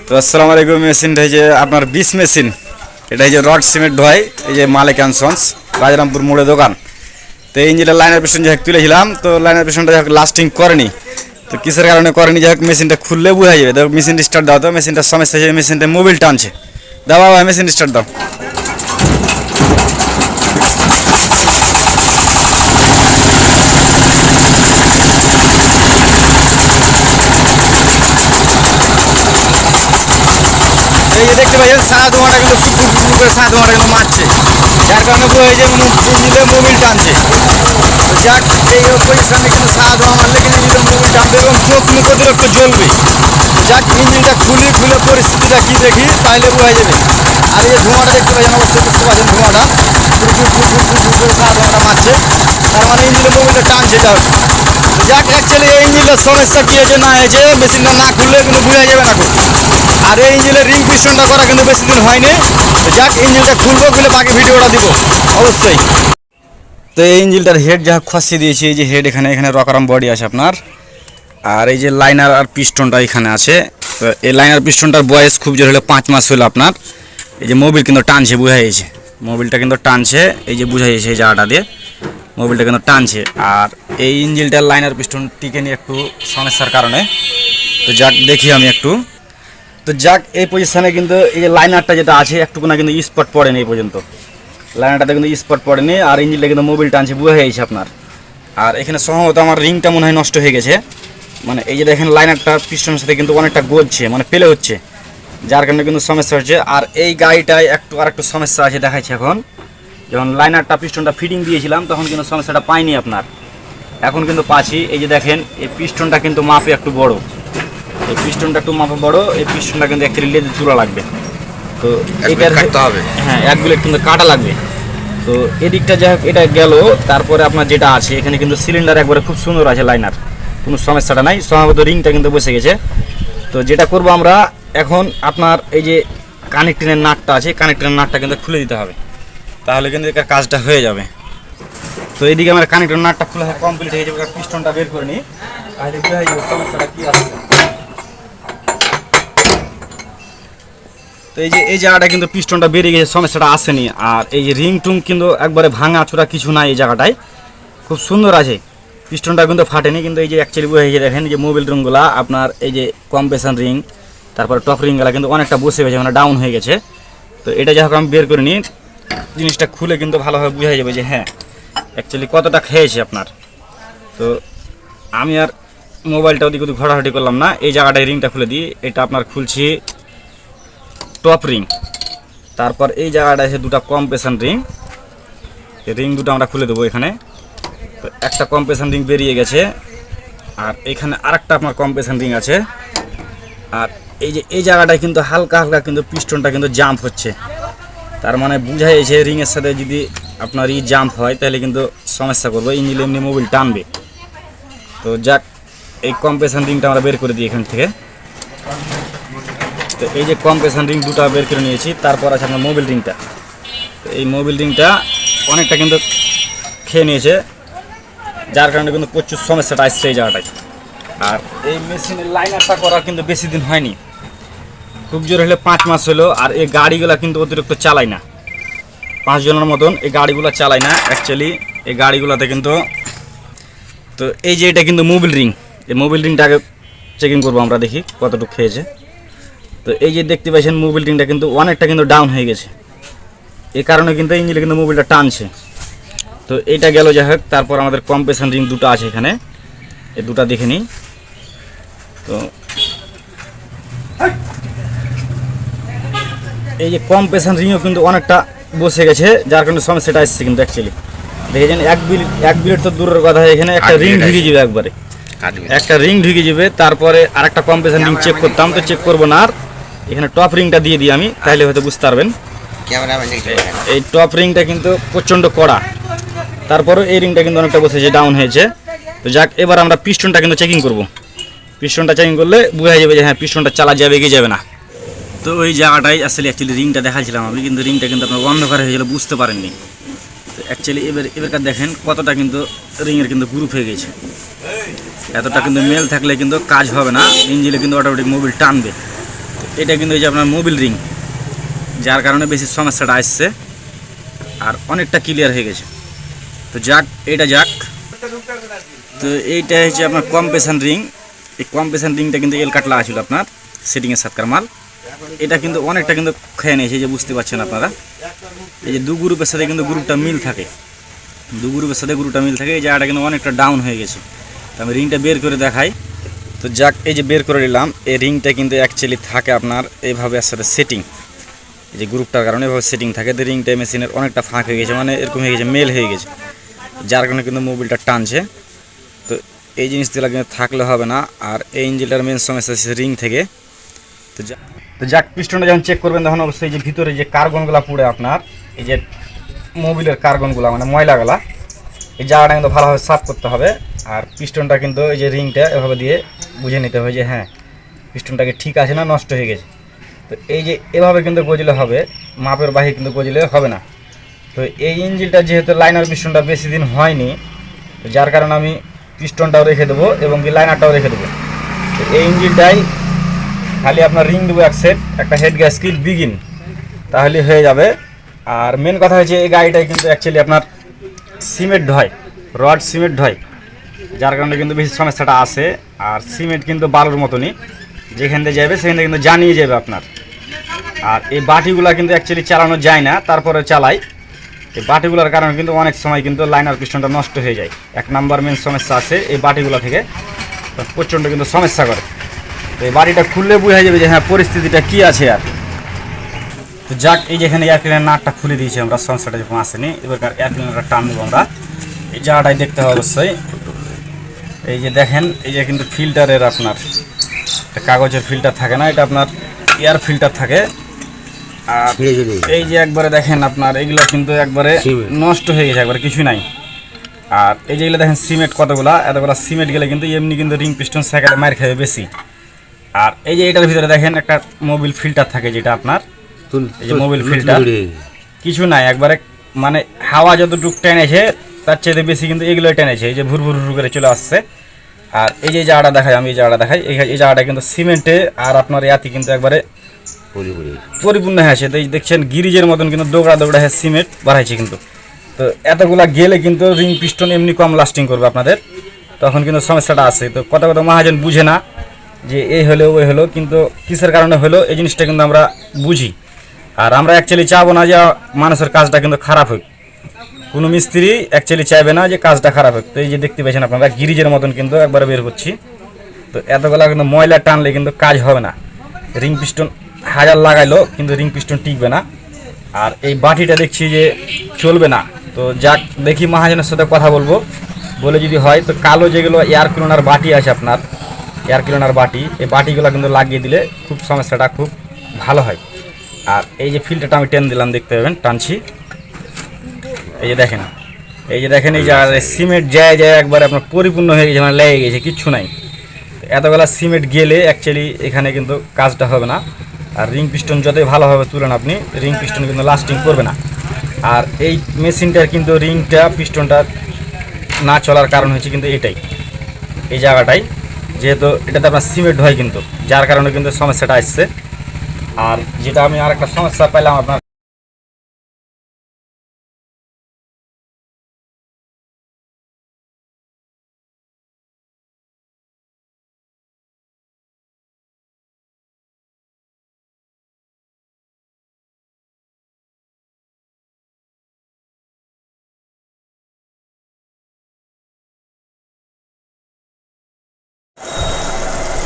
তো আসসালামু আলাইকুম। মেশিনটা এই যে আপনার 20 মেশিন, এটা এই যে রড সিমেন্ট হয়, এই যে মালিক অ্যান্ড সন্স, রাজারামপুর মোড়ে দোকান। তো এই ইঞ্জিনের লাইনার পিছন যাই তুলেছিলাম, তো লাইনার পিছনটা যাই লাস্টিং করেনি। তো কিসের কারণে করেনি, যাই মেশিনটা খুললে বোঝা যাবে। তো মেশিন স্টার্ট দাও, তো মেশিনটার সমস্যা হয়েছে, মেশিনটা মোবিল টানছে। দাও বাবা, মেশিন স্টার্ট দাও। এই যে দেখতে পাচ্ছেন সারা ধোঁয়াটা কিন্তু ফুটফুট ফুটফুট করে সারা ধোঁয়াটা কিন্তু মারছে, যার কারণে বোঝা যায় ইঞ্জিনে মোবিল টানছে। তো যাক, এই পজিশনে কিন্তু সারা ধোঁয়া মারলে কিন্তু ইঞ্জিনে মোবিল টানবে এবং চোখ মুখ অতিরিক্ত জ্বলবে। তো যাক, ইঞ্জিনটা খুলে পরিস্থিতিটা কি দেখি, তাহলে বোঝা যাবে। আর এই যে ধোঁয়াটা দেখতে পাচ্ছেন, অবশ্যই দেখতে পাচ্ছেন ধোঁয়াটা ফুটফুট ফুটফুট ফুটফুট করে সারা ধোঁয়াটা মারছে, তার মানে ইঞ্জিনে মোবিলটা টানছে। যাক তো যাক, অ্যাকচুয়ালি এই ইঞ্জিনটার সমস্যা কী হয়েছে না হয়েছে, মেশিনটা না খুললে কিন্তু বোঝা যাবে না। আর এই ইঞ্জিনের রিং পিস্টনটা করা কিন্তু বেশি দিন হয়নি। তো যাক, ইঞ্জিনটা খুলবো, খুলে বাকি ভিডিওটা দিব অবশ্যই। তো এই ইঞ্জিনটার হেড যা খসিয়ে দিয়েছি, এই যে হেড এখানে রকারাম বডি আছে আপনার, আর এই যে লাইনার আর পিস্টনটা এখানে আছে। তো এই লাইনার পিস্টনটার বয়স খুব জোর হলে 5 মাস হলো আপনার। এই যে মোবিল কিন্তু টানছে, বোঝা যাচ্ছে মোবিলটা কিন্তু টানছে, এই যে বোঝা যাচ্ছে এই জায়গাটা দিয়ে মোবিলটা কিন্তু টানছে। আর এই ইঞ্জিনটার লাইনার পিস্টন টিকে নিয়ে একটু সমস্যার কারণে, তো যাক দেখি আমি একটু। তো যাক, এই পজিশানে কিন্তু এই যে লাইনারটা যেটা আছে একটুকু না কিন্তু স্পট পড়েনি এই পর্যন্ত, লাইনারটাতে কিন্তু স্পট পড়েনি। আর ইঞ্জিনটা কিন্তু মোবিল টানছে, বোঝা যাচ্ছে আপনার। আর এখানে সম্ভবত আমার রিংটা মনে হয় নষ্ট হয়ে গেছে, মানে এই যে দেখেন লাইনারটা পিস্টনের সাথে কিন্তু অনেকটা গলছে, মানে পেলে হচ্ছে, যার কারণে কিন্তু সমস্যা হচ্ছে। আর এই গাড়িটায় আরেকটু সমস্যা আছে দেখাচ্ছে। এখন যখন লাইনারটা পিস্টনটা ফিটিং দিয়েছিলাম তখন কিন্তু সমস্যাটা পাইনি আপনার, এখন কিন্তু পাচ্ছি। এই যে দেখেন, এই পিস্টনটা কিন্তু মাপে একটু বড়, এই পিস্টনটা একটু মাপে বড়, এই পিস্টনটা কিন্তু অ্যাকচুয়ালি লেজে তোলা লাগবে। তো এইটার কাটতে হবে, হ্যাঁ, এক বুলেট কিন্তু কাটা লাগবে। তো এদিকটা যাই হোক, এটা গেল। তারপরে আপনার যেটা আছে এখানে কিন্তু সিলিন্ডার একবারে খুব সুন্দর আছে, লাইনার কোনো সমস্যাটা নাই, সম্ভবত রিংটা কিন্তু বসে গেছে। তো যেটা করব আমরা এখন, আপনার এই যে কানেক্টিংয়ের নাটটা আছে, কানেক্টিংয়ের নাটটা কিন্তু খুলে দিতে হবে, তাহলে কিন্তু এর কাজটা হয়ে যাবে। তো এইদিকে আমার কানেক্টিং নাটটা খোলা কমপ্লিট হয়ে যাবে, পিস্টনটা বের করে নিই, তাহলে বোঝা যাবে সমস্যাটা কী আছে। তো এই যে এই জায়গাটা কিন্তু পিস্টনটা বেরিয়ে গেছে, সমস্যাটা আসেনি। আর এই যে রিং টুং কিন্তু একবারে ভাঙা চূড়া কিছু নাই, এই জায়গাটায় খুব সুন্দর আছে, পিস্টনটা কিন্তু ফাটেনি। কিন্তু এই যে অ্যাকচুয়ালি বোঝা যায়, দেখেন যে মোবিল রিংগুলা আপনার, এই যে কম্প্রেশন রিং, তারপরে টপ রিংগুলা কিন্তু অনেকটা বসে গেছে, মানে ডাউন হয়ে গেছে। তো এটা যাই হোক আমি বের করে নিই, জিনিসটা খুলে কিন্তু ভালোভাবে বোঝা যাবে যে হ্যাঁ অ্যাকচুয়ালি কতটা খেয়েছে আপনার। তো আমি আর মোবাইলটা ওদিক ওদিক ঘোরাঘুরি করলাম না, এই জায়গাটায় রিংটা খুলে দিই। এটা আপনার খুলছি টপ রিং, তারপর এই জায়গাটা আছে দুটা কম্প্রেশন রিং, এই রিং দুটো আমরা খুলে দেবো এখানে। তো একটা কম্প্রেশন রিং বেরিয়ে গেছে, আর এখানে আরেকটা আপনার কম্প্রেশন রিং আছে। আর এই যে এই জায়গাটায় কিন্তু হালকা হালকা কিন্তু পিস্টনটা কিন্তু জাম্প হচ্ছে, তার মানে বোঝা যাচ্ছে রিংয়ের সাথে যদি আপনার জাম্প হয় তাহলে কিন্তু সমস্যা করবে, ইঞ্জিন এমনি মোবিল টানবে। তো যাক, এই কম্প্রেশন রিংটা আমরা বের করে দিই এখান থেকে। তো এই যে কম্প্রেশন রিং দুটো বের করে নিয়েছি, তারপর আছে আপনার মোবিল রিংটা। তো এই মোবিল রিংটা অনেকটা কিন্তু খেয়ে নিয়েছে, যার কারণে কিন্তু প্রচুর সমস্যাটা আসছে এই জায়গাটায়। আর এই মেশিনের লাইনারটা করার কিন্তু বেশি দিন হয়নি, খুব জোর হলে 5 মাস হলো। আর এই গাড়িগুলো কিন্তু অতিরিক্ত চালাই না, 5 জনের মতন এই গাড়িগুলো চালাই না অ্যাকচুয়ালি এই গাড়িগুলোতে কিন্তু। তো এই যে এটা কিন্তু মোবিল রিং, এই মোবিল রিংটা আগে চেকিং করবো আমরা, দেখি কতটুকু খেয়েছে। তো এই যে দেখতে পাচ্ছেন মোবিল রিংটা কিন্তু অনেকটা কিন্তু ডাউন হয়ে গেছে, এই কারণে কিন্তু ইঞ্জিনে কিন্তু মোবিলটা টানছে। তো এইটা গেল যাই হোক। তারপর আমাদের কম্প্রেশন রিং দুটো আছে এখানে, এই দুটো দেখে নিই। তো এই যে কম্প্রেশন রিংও কিন্তু অনেকটা বসে গেছে, যার কারণে সমস্যাটা আসছে কিন্তু অ্যাকচুয়ালি। দেখেছেন এক বিলেট তো দূরের কথা, এখানে একটা রিং ঢুকে যাবে, একবারে একটা রিং ঢুকে যাবে। তারপরে আরেকটা কম্প্রেশন রিং চেক করতাম, তো চেক করবো না, আর এখানে টপ রিংটা দিয়ে দিই আমি, তাহলে হয়তো বুঝতে পারবেন। এই টপ রিংটা কিন্তু প্রচণ্ড কড়া, তারপরে এই রিংটা কিন্তু অনেকটা বসেছে, ডাউন হয়েছে। তো যাক, এবার আমরা পিস্টনটা কিন্তু চেকিং করব, পিস্টনটা চেকিং করলে বোঝা যাবে যে হ্যাঁ পিস্টনটা চালা যাবে কি যাবে না। তো ওই জায়গাটাই আসলে অ্যাকচুয়ালি রিংটা দেখাচ্ছিলাম আমি, কিন্তু রিংটা কিন্তু আপনার অন্ধকার হয়ে গেলে বুঝতে পারেননি। তো অ্যাকচুয়ালি এবারকার দেখেন কতটা কিন্তু রিংয়ের কিন্তু গ্রুপ হয়ে গেছে, এতটা কিন্তু মেল থাকলে কিন্তু কাজ হবে না, ইঞ্জিনে কিন্তু অটোমেটিক মোবিল টানবে। এটা কিন্তু এই যে আপনার মোবিল রিং, যার কারণে বেশি সমস্যাটা আসছে, আর অনেকটা ক্লিয়ার হয়ে গেছে। তো যাক, এটা যাক। তো এইটা হচ্ছে আপনার কম্প্রেশন রিং। এই কম্প্রেশন রিংটা কিন্তু এল কাট লাগা ছিল আপনার সেটিংয়ের সাতকার মাল। এটা কিন্তু অনেকটা কিন্তু খেয়ে নিয়েছে, যে বুঝতে পারছেন আপনারা। এই যে দু গ্রুপের সাথে কিন্তু গ্রুপটা মিল থাকে, দু গ্রুপের সাথে গ্রুপটা মিল থাকে। এই জায়গাটা কিন্তু অনেকটা ডাউন হয়ে গেছে। তো আমি রিংটা বের করে দেখাই। তো যাক, এই যে বের করে নিলাম। এই রিংটা কিন্তু অ্যাকচুয়ালি থাকে আপনার এইভাবে এর সাথে সেটিং, এই যে গ্রুপটার কারণে এভাবে সেটিং থাকে। তো রিংটা মেশিনের অনেকটা ফাঁক হয়ে গেছে, মানে এরকম হয়ে গেছে, মেল হয়ে গেছে, যার কারণে কিন্তু মোবিলটা টানছে। তো এই জিনিসগুলো কিন্তু থাকলে হবে না। আর এই ইঞ্জিনটার মেন সমস্যা হচ্ছে রিং থেকে। তো যাক, পিস্টনটা যখন চেক করবেন তখন অবশ্যই যে ভিতরে যে কার্বনগুলো পুড়ে আপনার, এই যে মোবিলের কার্বনগুলো মানে ময়লাগুলা, এই জায়গাটা কিন্তু ভালোভাবে সাফ করতে হবে। আর পিস্টনটা কিন্তু এই যে রিংটা এভাবে দিয়ে বুঝে নিতে হবে যে হ্যাঁ পিস্টনটাকে ঠিক আছে না নষ্ট হয়ে গেছে। তো এই যে এভাবে কিন্তু গজলে হবে, মাপের বাহি কিন্তু গজলে হবে না। তো এই ইঞ্জিনটা যেহেতু লাইনার পিস্টনটা বেশি দিন হয়নি, তো যার কারণে আমি পিস্টনটাও রেখে দেবো এবং কি লাইনারটাও রেখে দেবো। তো এই ইঞ্জিনটাই খালি আপনার রিং দেবো এক সেট, একটা হেড গ্যাসকিট বিগিন, তাহলে হয়ে যাবে। আর মেন কথা হচ্ছে এই গাড়িটাই কিন্তু অ্যাকচুয়ালি আপনার সিমেন্ট হয়, রড সিমেন্ট হয়, যার কারণে কিন্তু বেশি সমস্যাটা আসে। আর সিমেন্ট কিন্তু বালুর মতনই, যেখান থেকে যাবে সেখান থেকে কিন্তু জানিয়ে যাবে আপনার। আর এই বাটিগুলো কিন্তু অ্যাকচুয়ালি চালানো যায় না, তারপরে চালাই। এই বাটিগুলোর কারণে কিন্তু অনেক সময় কিন্তু লাইনার পিস্টনটা নষ্ট হয়ে যায়। এক নাম্বার মেন সমস্যা আছে এই বাটিগুলো থেকে, প্রচণ্ড কিন্তু সমস্যা করে। তো এই বাটিটা খুললে বোঝা যাবে যে হ্যাঁ পরিস্থিতিটা কী আছে। আর তো যাক, এই যেখানে এয়ার ক্লিনার নাটটা খুলে দিয়েছি আমরা, সমস্যাটা যখন আসেনি। এবার এয়ার ক্লিনারটা টান দেবো আমরা, এই জায়গাটাই দেখতে হবে অবশ্যই। এই যে দেখেন, এই যে কিন্তু ফিল্টারের আপনার কাগজের ফিল্টার থাকে না, এটা আপনার এয়ার ফিল্টার থাকে। আর এই যে একবারে দেখেন আপনার এগুলো কিন্তু একবারে নষ্ট হয়ে গেছে, একবারে কিছু নাই। আর এই যেগুলো দেখেন সিমেন্ট কতগুলা, এতগুলো সিমেন্ট গেলে কিন্তু এমনি কিন্তু রিং পিস্টন সাইকেলে মার খাবে বেশি। আর এই যে এটার ভিতরে দেখেন একটা মোবিল ফিল্টার থাকে, যেটা আপনার এই যে মোবিল ফিল্টার, কিছু নাই, একবারে মানে হাওয়া যতটুকু টেনেছে তার চেয়ে বেশি কিন্তু এগুলোই টেনেছে, এই যে ভুর ভুর করে চলে আসছে। আর এই যে জায়গাটা দেখাই, আমি এই জায়গাটা দেখাই, এই জায়গাটা কিন্তু সিমেন্টে আর আপনার ইয়াতি কিন্তু একবারে পরিপূর্ণ হয়ে আছে। তো এই দেখছেন গিরিজের মতন কিন্তু দৌড়া দৌড়া হয়ে সিমেন্ট বাড়াইছে কিন্তু। তো এতগুলা গেলে কিন্তু রিং পিস্টন এমনি কম লাস্টিং করবে আপনাদের, তখন কিন্তু সমস্যাটা আছে। তো কত কত মহাজন বুঝে না যে এই হলো ওই হলো, কিন্তু কিসের কারণে হলো এই জিনিসটা কিন্তু আমরা বুঝি। আর আমরা অ্যাকচুয়ালি চাবো না যে মানুষের কাজটা কিন্তু খারাপ হোক, কোনো মিস্ত্রি অ্যাকচুয়ালি চাইবে না যে কাজটা খারাপ হোক। তো এই যে দেখতে পেয়েছেন আপনারা গিরিজের মতন কিন্তু একবারে বের করছি। তো এতগুলা কিন্তু ময়লা টানলে কিন্তু কাজ হবে না, রিং পিস্টন হাজার লাগাইলো কিন্তু রিং পিস্টন টিকবে না। আর এই বাটিটা দেখছি যে চলবে না। তো যাক, দেখি মহাজনের সাথে কথা বলবো, বলে যদি হয় তো কালো যেগুলো এয়ার ক্লিনার বাটি আছে আপনার, এয়ার ক্লিনার বাটি, এই বাটিগুলো কিন্তু লাগিয়ে দিলে খুব সমস্যাটা খুব ভালো হয়। আর এই যে ফিল্টারটা আমি টেন দিলাম, দেখতে পাবেন টানছি, এই যে দেখেন, এই যে দেখেন, এই যে সিমেন্ট যায় যায় একবার আপনার পরিপূর্ণ হয়ে গেছে, মানে লেগে গেছে, কিচ্ছু নাই। এতবেলা সিমেন্ট গেলে অ্যাকচুয়ালি এখানে কিন্তু কাজটা হবে না। আর রিং পিস্টন যতই ভালোভাবে তুলেন আপনি, রিং পিস্টন কিন্তু লাস্টিং করবে না। আর এই মেশিনটার কিন্তু রিংটা পিস্টনটা না চলার কারণ হচ্ছে কিন্তু এটাই, এই জায়গাটাই, যেহেতু এটাতে আপনার সিমেন্ট হয় কিন্তু, যার কারণে কিন্তু সমস্যাটা আসছে। আর যেটা আমি আর একটা সমস্যা পেলাম আপনার,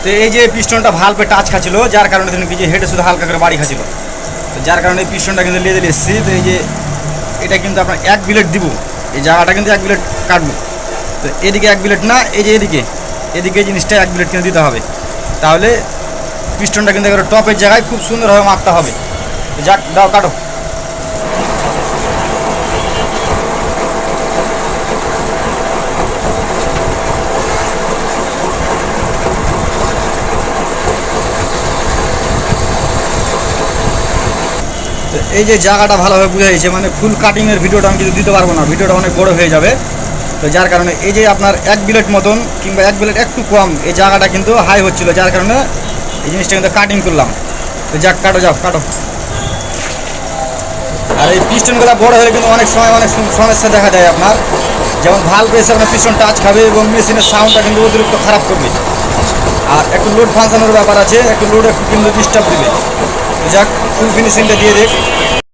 তো এই যে পিস্টনটা ভালপে টাচ খাচ্ছিল, যার কারণে কি যে হেডে শুধু হালকা করে বাড়ি খাচ্ছিল, তো যার কারণে এই পিস্টনটা কিন্তু লেদে এসেছি। তো এই যে এটা কিন্তু আপনার এক বিলেট দিব, এই জায়গাটা কিন্তু এক বিলেট কাটবো। তো এদিকে এক বিলেট না, এই যে এদিকে এদিকে জিনিসটা এক বিলেট কিন্তু দিতে হবে, তাহলে পিস্টনটা কিন্তু একেবারে টপের জায়গায় খুব সুন্দরভাবে মাপটা হবে। তো যাক, দাও কাটো। এই যে জায়গাটা ভালোভাবে বোঝা যাচ্ছে, মানে ফুল কাটিংয়ের ভিডিওটা আমি কিন্তু দিতে পারবো না, ভিডিওটা অনেক বড় হয়ে যাবে। তো যার কারণে এই যে আপনার এক বিলেট মতন কিংবা এক বিলেট একটু কম, এই জায়গাটা কিন্তু হাই হচ্ছিলো, যার কারণে এই জিনিসটা কিন্তু কাটিং করলাম। তো যাক, কাটো, যাও কাটো। আর এই পিস্টনগুলো বড় হলে কিন্তু অনেক সময় অনেক সমস্যা দেখা দেয় আপনার। যেমন ভাল পেয়েছে আপনার পিস্টন টাচ খাবে এবং মেশিনের সাউন্ডটা কিন্তু অতিরিক্ত খারাপ করবে। আর একটু লোড ফাংশনের ব্যাপার আছে, একটু লোড একটু কিন্তু ডিস্টার্ব দেবে। তো যাক, ফুল ফিনিশিংটা দিয়ে দেখ।